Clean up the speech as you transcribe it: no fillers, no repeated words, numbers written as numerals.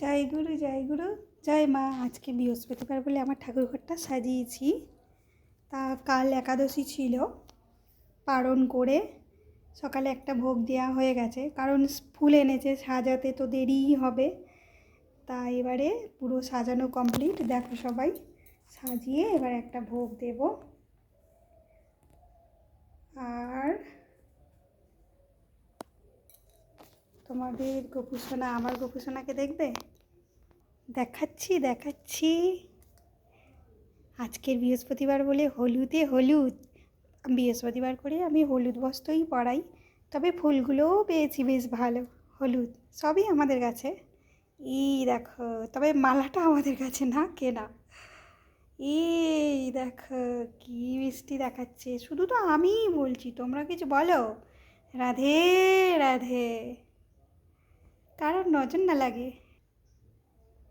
জয় গুরু জয় গুরু জয় মা। আজকে বৃহস্পতিবার বলে আমার ঠাকুরঘরটা সাজিয়েছি। তা কাল একাদশী ছিল, পারণ করে সকালে একটা ভোগ দেওয়া হয়ে গেছে, কারণ ফুল এনেছে, সাজাতে তো দেরিই হবে। তা এবারে পুরো সাজানো কমপ্লিট, দেখো সবাই সাজিয়ে এবার একটা ভোগ দেব। আর তোমাদের গোপুসোনা, আমার গোপুসোনাকে দেখবে, দেখাচ্ছি। আজকের বৃহস্পতিবার বলে হলুদে হলুদ, বৃহস্পতিবার করে আমি হলুদ বস্ত্রই পরাই, তবে ফুলগুলোও পেয়েছি বেশ ভালো, হলুদ সবই আমাদের কাছে। এই দেখো, তবে মালাটা আমাদের কাছে না, কেনা। এই দেখো কি মিষ্টি দেখাচ্ছে, শুধু তো আমিই বলছি, তোমরা কিছু বলো। রাধে রাধে, কারোর নজর না লাগে।